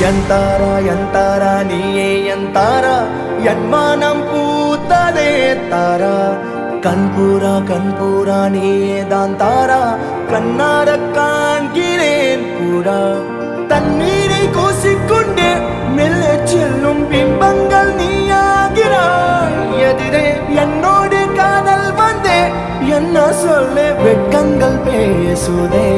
என் தாரா நீயே என் தாரா என் மானம் பூத்ததே தாரா கண்பூரா நீயே தான் தாரா கண்ணார காண்கிறேன் பூரா தண்ணீரை கூசிக்கொண்டே மெல்ல செல்லும் பிம்பங்கள் நீயாகிறாய் எதிரே என்னோடு காதல் வந்தே என்ன சொல்ல வெட்கங்கள் பேசுதே